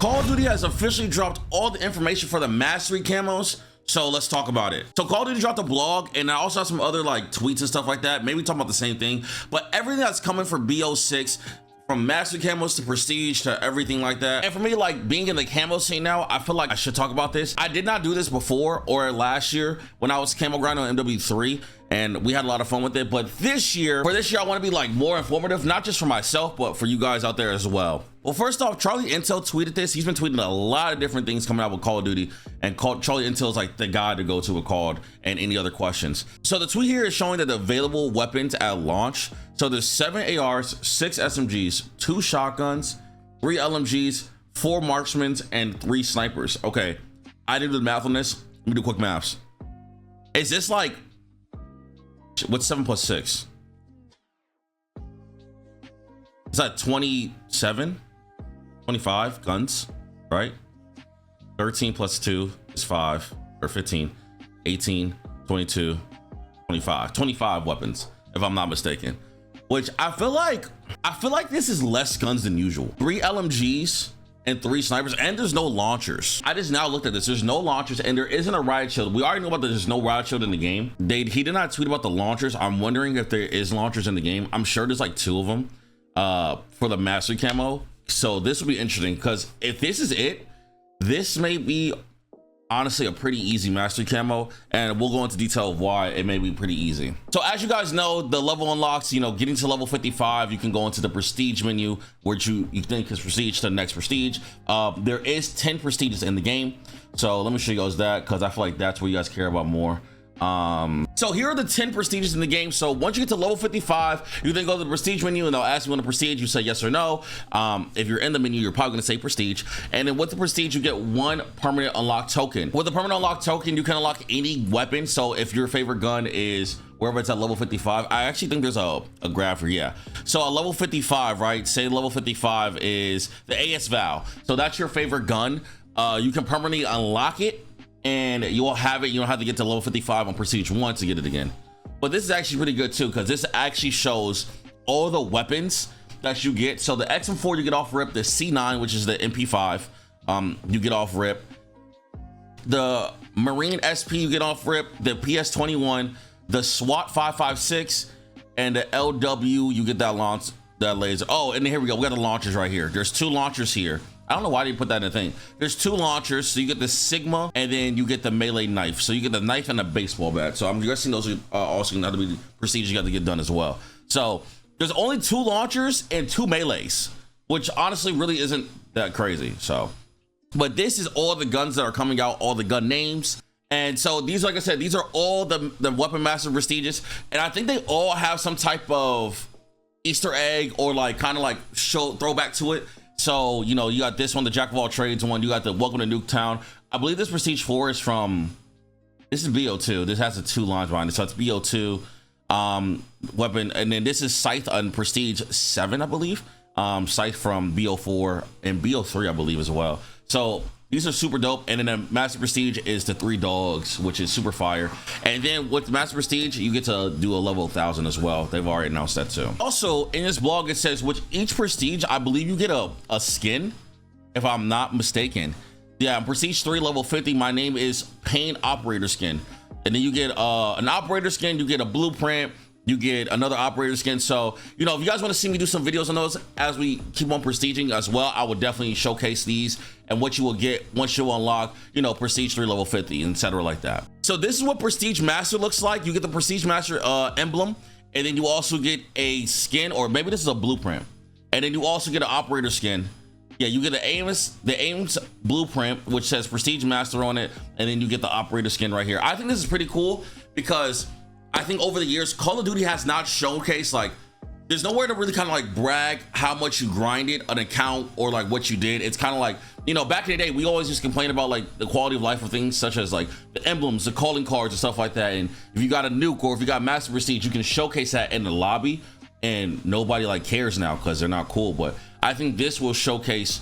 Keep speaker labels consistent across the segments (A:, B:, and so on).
A: Call of Duty has officially dropped all the information for the Mastery camos, so let's talk about it. So Call of Duty dropped a blog, and I also have some other like tweets and stuff like that. Maybe talking about the same thing, but everything that's coming for BO6, from Mastery camos to Prestige to everything like that. And for me, like being in the camo scene now, I feel like I should talk about this. I did not do this before or last year when I was camo grinding on MW3, and we had a lot of fun with it. But for this year, I want to be like more informative, not just for myself, but for you guys out there as well. Well, first off, Charlie Intel tweeted this. He's been tweeting a lot of different things coming out with Call of Duty, and Charlie Intel is like the guy to go to with COD and any other questions. So the tweet here is showing that the available weapons at launch. So there's 7 ARs, 6 SMGs, 2 shotguns, 3 LMGs, 4 marksmen, and 3 snipers. Okay, I did the math on this. Let me do quick maths. Is this like, what's 7 plus 6? Is that 27? 25 guns, right? 13 plus 2 is 5, or 15, 18, 22, 25 weapons, if I'm not mistaken. Which I feel like this is less guns than usual. 3 LMGs and 3 snipers, and there's no launchers. I just now looked at this. There's no launchers, and there isn't a riot shield. We already know about there's no riot shield in the game. He did not tweet about the launchers. I'm wondering if there is launchers in the game. I'm sure there's like 2 of them for the Mastery camo. So this will be interesting, because if this is it, this may be honestly a pretty easy Mastery camo, and we'll go into detail of why it may be pretty easy. So as you guys know, the level unlocks, you know, getting to level 55, you can go into the prestige menu, which you think is prestige to the next prestige. There is 10 prestiges in the game, so let me show you guys that, because I feel like that's what you guys care about more. So here are the 10 prestiges in the game. So once you get to level 55, you then go to the prestige menu, and they'll ask you on the prestige, you say yes or no. If you're in the menu, you're probably going to say prestige, and then with the prestige you get 1 permanent unlock token. With the permanent unlock token, you can unlock any weapon. So if your favorite gun is wherever it's at level 55, I actually think there's a graph here. Yeah, so a level 55, right, say level 55 is the AS Val, so that's your favorite gun. You can permanently unlock it, and you will have it. You don't have to get to level 55 on Prestige 1 to get it again. But this is actually pretty good too, because this actually shows all the weapons that you get. So the XM4 you get off rip, the C9, which is the MP5, you get off rip. The Marine SP you get off rip, the PS21, the SWAT 556, and the LW you get that launch, that laser. Oh, and here we go. We got the launchers right here. There's 2 launchers here. I don't know why they put that in the thing. There's 2 launchers, so you get the Sigma, and then you get the melee knife. So you get the knife and the baseball bat. So I'm guessing those are also going to be the procedures you got to get done as well. So there's only 2 launchers and 2 melees, which honestly really isn't that crazy. So, but this is all the guns that are coming out, all the gun names. And so these, like I said, these are all the Weapon Master prestiges, and I think they all have some type of Easter egg or like kind of like throwback to it. So, you know, you got this one, the Jack of all trades one. You got the Welcome to Nuketown. I believe this Prestige 4 is from, this is BO2. This has the 2 lines behind it. So it's BO2 weapon. And then this is Scythe on Prestige 7, I believe. Scythe from BO4 and BO3, I believe, as well. So these are super dope. And then the Master Prestige is the 3 dogs, which is super fire. And then with Master Prestige, you get to do a level 1000 as well. They've already announced that too. Also, in this blog, it says with each Prestige, I believe you get a skin, if I'm not mistaken. Yeah, Prestige 3 level 50, my name is Pain Operator skin. And then you get an operator skin, you get a blueprint, you get another operator skin. So, you know, if you guys want to see me do some videos on those as we keep on prestiging as well, I would definitely showcase these and what you will get once you unlock, you know, Prestige 3 level 50, etc. like that. So this is what Prestige Master looks like. You get the Prestige Master emblem, and then you also get a skin, or maybe this is a blueprint, and then you also get an operator skin. Yeah, you get the Ames blueprint, which says Prestige Master on it, and then you get the operator skin right here. I think this is pretty cool, because I think over the years, Call of Duty has not showcased, like, there's nowhere to really kind of like brag how much you grinded an account or like what you did. It's kind of like, you know, back in the day, we always just complain about like the quality of life of things such as like the emblems, the calling cards and stuff like that. And if you got a nuke or if you got Master Prestige, you can showcase that in the lobby, and nobody like cares now because they're not cool. But I think this will showcase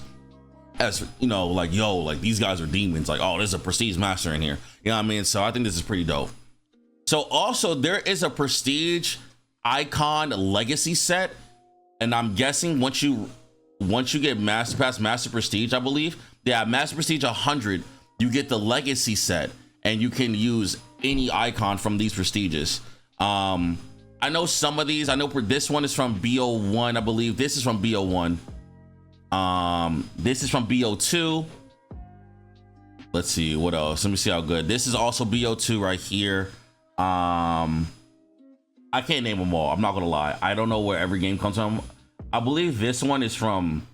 A: as, you know, like, yo, like these guys are demons. Like, oh, there's a Prestige Master in here. You know what I mean? So I think this is pretty dope. So also there is a Prestige Icon Legacy set, and I'm guessing once you once you get Master Pass, Master Prestige, I believe. Yeah, Master Prestige 100, you get the Legacy set, and you can use any icon from these prestiges. I know some of these. I know this one is from BO1, I believe. This is from BO1. This is from BO2. Let's see what else. Let me see how good. This is also BO2 right here. I can't name them all. I'm not gonna lie. I don't know where every game comes from. I believe this one is from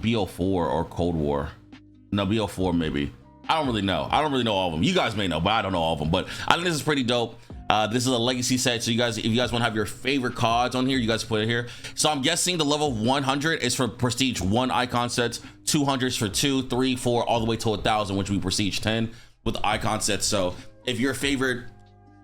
A: BO4 or Cold War. No, BO4 maybe. I don't really know. I don't really know all of them. You guys may know, but I don't know all of them. But I think this is pretty dope. This is a legacy set, so you guys, if you guys want to have your favorite cards on here, you guys put it here. So I'm guessing the level 100 is for prestige 1 icon sets, 200s for 2, 3, 4, all the way to 1,000, which would be prestige 10 with icon sets. So if your favorite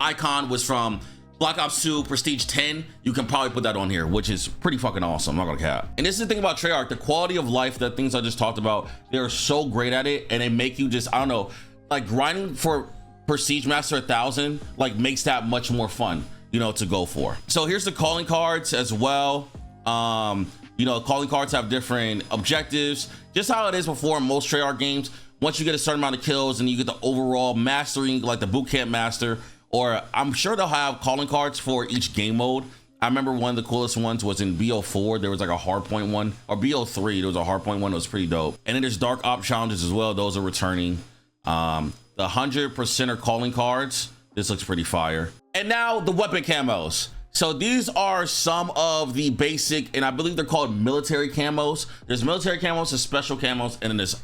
A: icon was from Black Ops 2 prestige 10, you can probably put that on here, which is pretty fucking awesome. I'm not gonna cap. And this is the thing about Treyarch, the quality of life, the things I just talked about, they're so great at it, and they make you just, I don't know, like grinding for Prestige Master 1000 like makes that much more fun, you know, to go for. So here's the calling cards as well. You know, calling cards have different objectives, just how it is before in most Treyarch games. Once you get a certain amount of kills and you get the overall mastering, like the boot camp master, or I'm sure they'll have calling cards for each game mode. I remember one of the coolest ones was in BO4. There was like a hardpoint one, or BO3, there was a hardpoint one that was pretty dope. And then there's dark op challenges as well. Those are returning. The 100%er calling cards, this looks pretty fire. And now the weapon camos. So these are some of the basic, and I believe they're called military camos. There's military camos, there's special camos, and then there's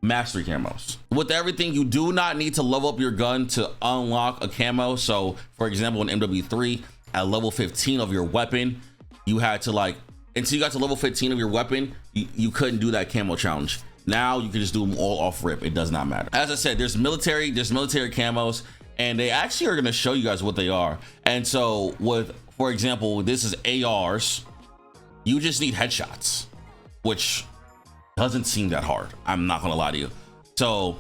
A: mastery camos. With everything, you do not need to level up your gun to unlock a camo. So for example, in MW3, at level 15 of your weapon, you had to like, until you got to level 15 of your weapon, you couldn't do that camo challenge. Now you can just do them all off rip. It does not matter. As I said, there's military camos, and they actually are going to show you guys what they are. And so with, for example, this is ARs. You just need headshots, which doesn't seem that hard. I'm not going to lie to you. So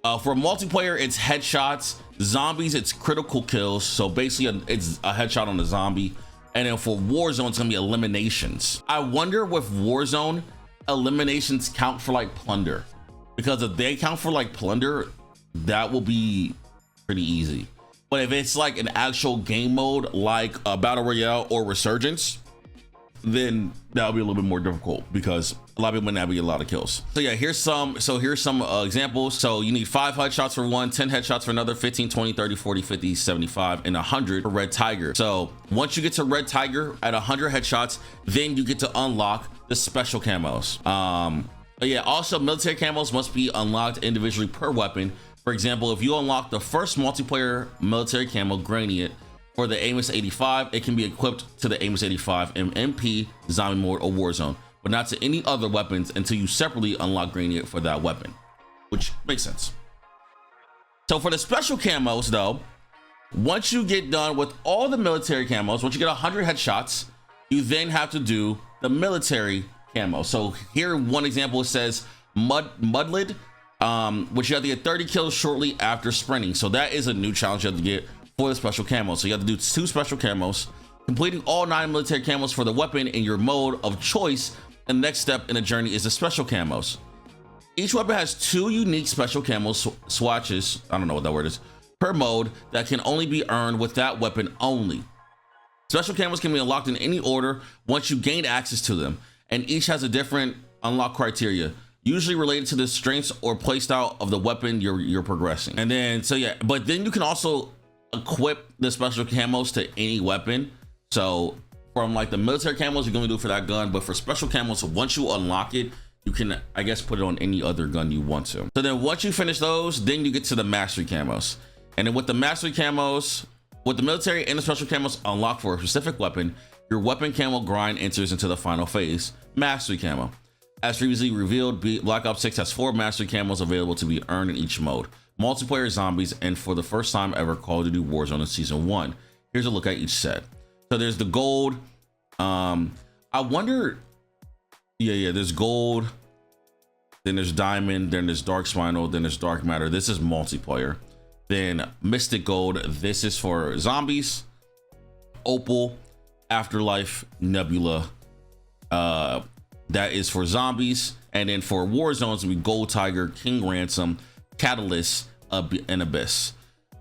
A: for multiplayer, it's headshots. Zombies, it's critical kills. So basically it's a headshot on the zombie. And then for Warzone, it's going to be eliminations. I wonder with Warzone, eliminations count for like plunder, because if they count for like plunder, that will be pretty easy. But if it's like an actual game mode like a battle royale or resurgence, then that'll be a little bit more difficult, because a lot of people might not be a lot of kills. So yeah, here's some examples. So you need 5 headshots for one, 10 headshots for another, 15, 20, 30, 40, 50, 75, and 100 for Red Tiger. So once you get to Red Tiger at 100 headshots, then you get to unlock the special camos. But yeah, also military camos must be unlocked individually per weapon. For example, if you unlock the first multiplayer military camo gradient for the Amos 85, it can be equipped to the Amos 85 in MP, zombie mode, or Warzone, but not to any other weapons until you separately unlock gradient for that weapon, which makes sense. So for the special camos though, once you get done with all the military camos, once you get 100 headshots, you then have to do the military camo. So here, one example, it says Mudlid, which you have to get 30 kills shortly after sprinting. So that is a new challenge you have to get for the special camo. So you have to do 2 special camos, completing all 9 military camos for the weapon in your mode of choice. And the next step in the journey is the special camos. Each weapon has 2 unique special camo swatches, I don't know what that word is, per mode that can only be earned with that weapon only. Special camos can be unlocked in any order once you gain access to them, and each has a different unlock criteria, usually related to the strengths or playstyle of the weapon you're progressing. And then, so yeah, but then you can also equip the special camos to any weapon. So from like the military camos, you're gonna do for that gun, but for special camos, once you unlock it, you can, I guess, put it on any other gun you want to. So then once you finish those, then you get to the mastery camos. And then with the mastery camos, with the military and the special camos unlocked for a specific weapon, your weapon camo grind enters into the final phase, mastery camo. As previously revealed, Black Ops 6 has 4 mastery camos available to be earned in each mode: multiplayer, zombies, and for the first time ever, Call of Duty Warzone in Season 1. Here's a look at each set. So there's the gold. I wonder, yeah, there's gold, then there's diamond, then there's dark spinal, then there's dark matter. This is multiplayer. Then mystic gold, this is for zombies. Opal, afterlife, nebula, That is for zombies. And then for war zones, we Gold Tiger, King Ransom, Catalyst, and Abyss.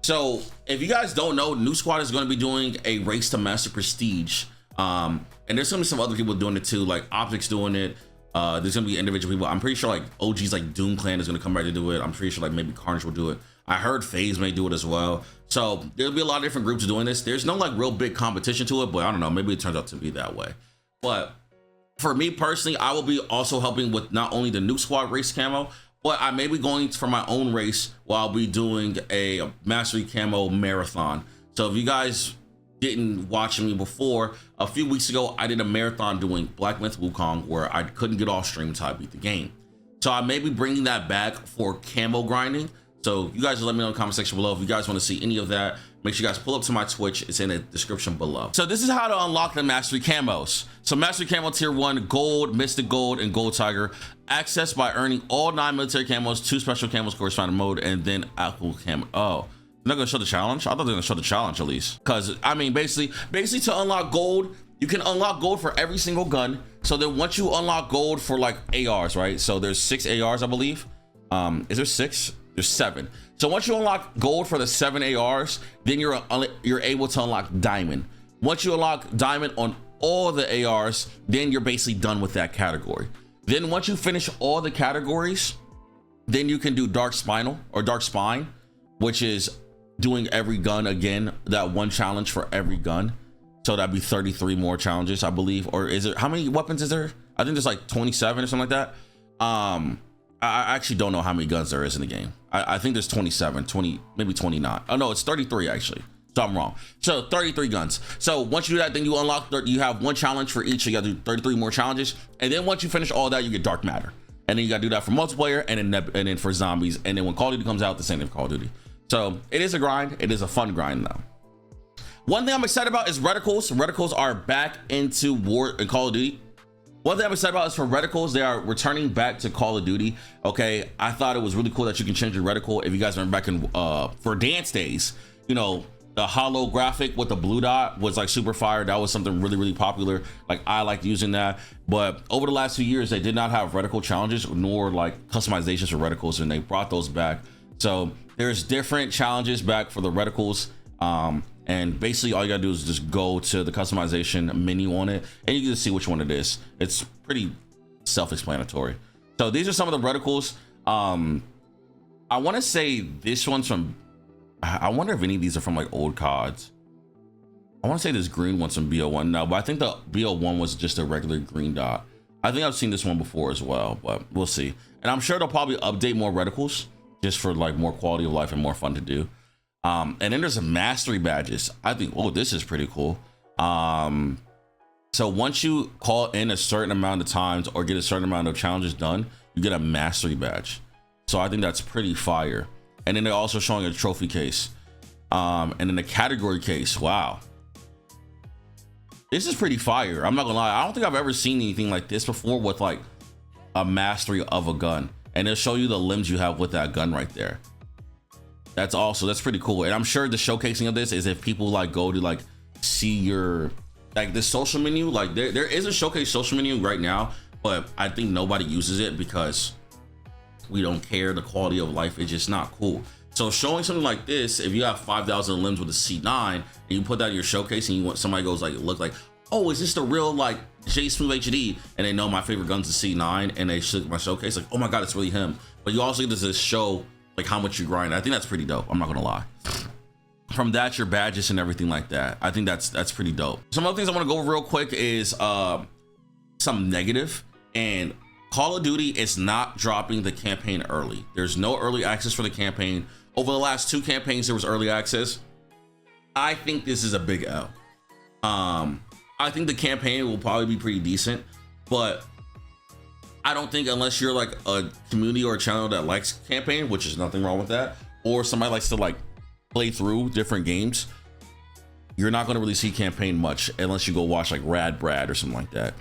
A: So if you guys don't know, New Squad is going to be doing a race to master prestige. And there's gonna be some other people doing it too, like Optics doing it. There's gonna be individual people. I'm pretty sure like OGs like Doom Clan is gonna come back to do it. I'm pretty sure like maybe Carnage will do it. I heard FaZe may do it as well. So there'll be a lot of different groups doing this. There's no like real big competition to it, but I don't know, maybe it turns out to be that way. But for me personally, I will be also helping with not only the New Squad race camo, but I may be going for my own race while I'll be doing a Mastery Camo marathon. So if you guys didn't watch me before, a few weeks ago, I did a marathon doing Black Myth Wukong where I couldn't get off stream until I beat the game. So I may be bringing that back for camo grinding. So you guys let me know in the comment section below if you guys want to see any of that. Make sure you guys pull up to my Twitch. It's in the description below. So this is how to unlock the Mastery Camos. So Mastery Camo Tier 1, Gold, Mystic Gold, and Gold Tiger. Access by earning all 9 military camos, 2 special camos corresponding mode, and then Aqua Camo. Oh, they're not gonna show the challenge? I thought they were gonna show the challenge at least. Cause I mean, basically to unlock gold, you can unlock gold for every single gun. So then once you unlock gold for like ARs, right? So there's 6 ARs, I believe. Is there 6? There's 7. So once you unlock gold for the 7 ARs, then you're able to unlock diamond. Once you unlock diamond on all the ARs, then you're basically done with that category. Then once you finish all the categories, then you can do Dark Spinal or Dark Spine, which is doing every gun again, that one challenge for every gun. So that'd be 33 more challenges, I believe. Or is it, how many weapons is there? I think there's like 27 or something like that. I actually don't know how many guns there is in the game. I think there's 27, 20, maybe 29. Oh no, it's 33 actually. So I'm wrong. So 33 guns. So once you do that, then you unlock, you have one challenge for each. So you gotta do 33 more challenges. And then once you finish all that, you get Dark Matter. And then you gotta do that for multiplayer and then for zombies. And then when Call of Duty comes out, the same thing for Call of Duty. So it is a grind. It is a fun grind though. One thing I'm excited about is reticles. Reticles are back into war in Call of Duty. One thing I'm excited about is for reticles, they are returning back to Call of Duty. Okay, I thought it was really cool that you can change your reticle. If you guys remember back in for dance days, you know, the holographic with the blue dot was like super fire. That was something really, really popular. Like I liked using that. But over the last few years, they did not have reticle challenges nor like customizations for reticles, and they brought those back. So there's different challenges back for the reticles. And basically all you gotta do is just go to the customization menu on it and you can just see which one it is. It's pretty self-explanatory. So these are some of the reticles. I want to say this one's from, I wonder if any of these are from like old CODs. I want to say this green one's from BO1 now, but I think the BO1 was just a regular green dot. I think I've seen this one before as well, but we'll see. And I'm sure they'll probably update more reticles just for like more quality of life and more fun to do. And then there's some mastery badges. I think, oh, this is pretty cool. So once you call in a certain amount of times or get a certain amount of challenges done, you get a mastery badge. So I think that's pretty fire. And then they're also showing a trophy case. And then the category case. Wow. This is pretty fire. I'm not gonna lie. I don't think I've ever seen anything like this before with like a mastery of a gun. And they'll show you the limbs you have with that gun right there. That's pretty cool. And I'm sure the showcasing of this is if people like go to like see your like the social menu, like there is a showcase social menu right now, but I think nobody uses it because we don't care. The quality of life is just not cool. So showing something like this, if you have 5,000 limbs with a C9 and you put that in your showcase and you want somebody goes like look like, oh, is this the real like JSmooth HD? And they know my favorite gun's the C9 and they shook my showcase like, oh my god, it's really him. But you also get to show like how much you grind. I think that's pretty dope. I'm not gonna lie. From that, your badges and everything like that. I think that's pretty dope. Some other things I want to go over real quick is some negative. And Call of Duty is not dropping the campaign early. There's no early access for the campaign. Over the last 2 campaigns, there was early access. I think this is a big L. I think the campaign will probably be pretty decent, but I don't think unless you're like a community or a channel that likes campaign, which is nothing wrong with that, or somebody likes to like play through different games, you're not going to really see campaign much unless you go watch like Rad Brad or something like that.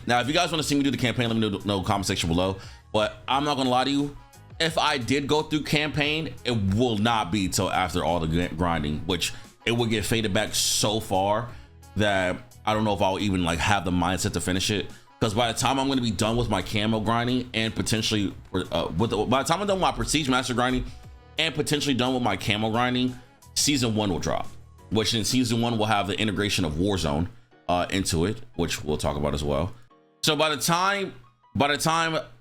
A: Now, if you guys want to see me do the campaign, let me know in the comment section below. But I'm not going to lie to you. If I did go through campaign, it will not be till after all the grinding, which it would get faded back so far that I don't know if I'll even like have the mindset to finish it. because by the time I'm going to be done with my camo grinding and potentially by the time I'm done with my prestige master grinding and potentially done with my camo grinding, season 1 will drop, which in season 1 will have the integration of Warzone into it, which we'll talk about as well. So by the time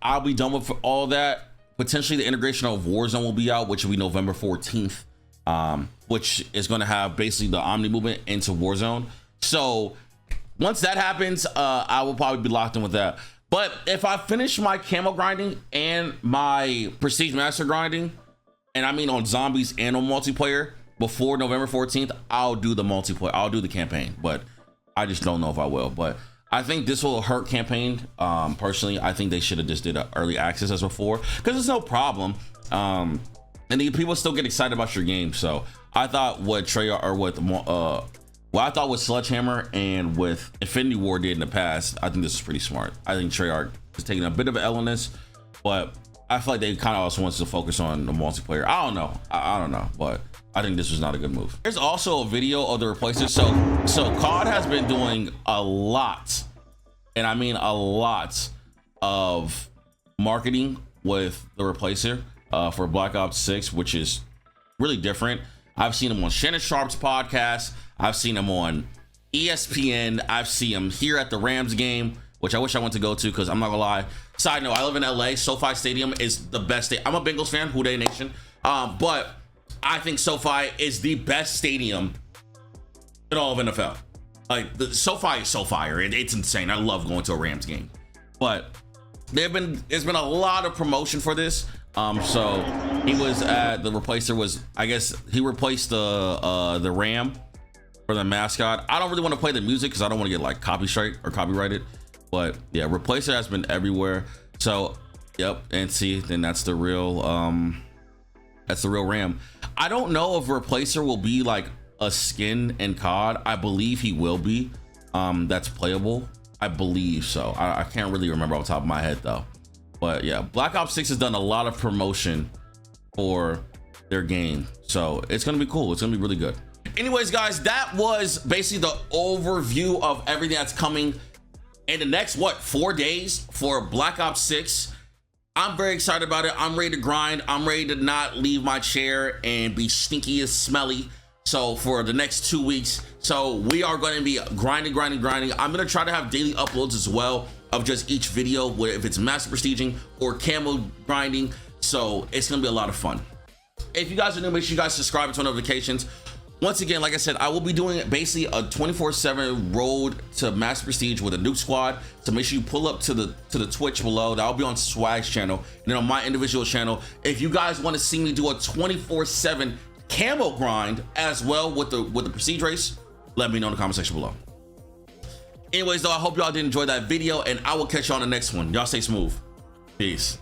A: I'll be done with all that, potentially the integration of Warzone will be out, which will be November 14th, which is going to have basically the Omni movement into Warzone. So once that happens, I will probably be locked in with that. But if I finish my camo grinding and my prestige master grinding, and I mean on zombies and on multiplayer before November 14th, I'll do the multiplayer, I'll do the campaign, but I just don't know if I will. But I think this will hurt campaign. Personally, I think they should have just did an early access as before, because it's no problem. And people still get excited about your game. So I thought what Treyarch or what I thought with Sledgehammer and with Infinity War did in the past, I think this is pretty smart. I think Treyarch is taking a bit of an L in this, but I feel like they kind of also wants to focus on the multiplayer. I don't know. I don't know, but I think this was not a good move. There's also a video of the replacer. So COD has been doing a lot, and I mean a lot, of marketing with the replacer for Black Ops 6, which is really different. I've seen him on Shannon Sharp's podcast. I've seen him on ESPN. I've seen him here at the Rams game, which I wish I went to go to, because I'm not gonna lie. Side note, I live in LA. SoFi Stadium is the best. I'm a Bengals fan, Houday Nation. But I think SoFi is the best stadium in all of NFL. Like, the SoFi is SoFi, it's insane. I love going to a Rams game. But there's been a lot of promotion for this. So he was at the replacer was, I guess he replaced the Ram for the mascot. I don't really want to play the music because I don't want to get like copyrighted. But yeah, replacer has been everywhere. So yep, and see, then that's the real Ram. I don't know if replacer will be like a skin in COD. I believe he will be. That's playable. I believe so. I can't really remember off the top of my head though. But yeah, Black Ops 6 has done a lot of promotion for their game, so it's gonna be cool. It's gonna be really good. Anyways, guys, that was basically the overview of everything that's coming in the next 4 days for Black Ops 6. I'm very excited about it. I'm ready to grind. I'm ready to not leave my chair and be stinky and smelly. So for the next 2 weeks, so we are going to be grinding. I'm going to try to have daily uploads as well of just each video, where if it's master prestiging or camo grinding. So it's going to be a lot of fun. If you guys are new, make sure you guys subscribe and turn notifications. Once again, like I said, I will be doing basically a 24/7 road to master prestige with a nuke squad. So make sure you pull up to the Twitch below. That'll be on Swag's channel, and then on my individual channel. If you guys want to see me do a 24/7 camo grind as well with the prestige race, let me know in the comment section below. Anyways though, I hope y'all did enjoy that video, and I will catch y'all on the next one. Y'all stay smooth. Peace.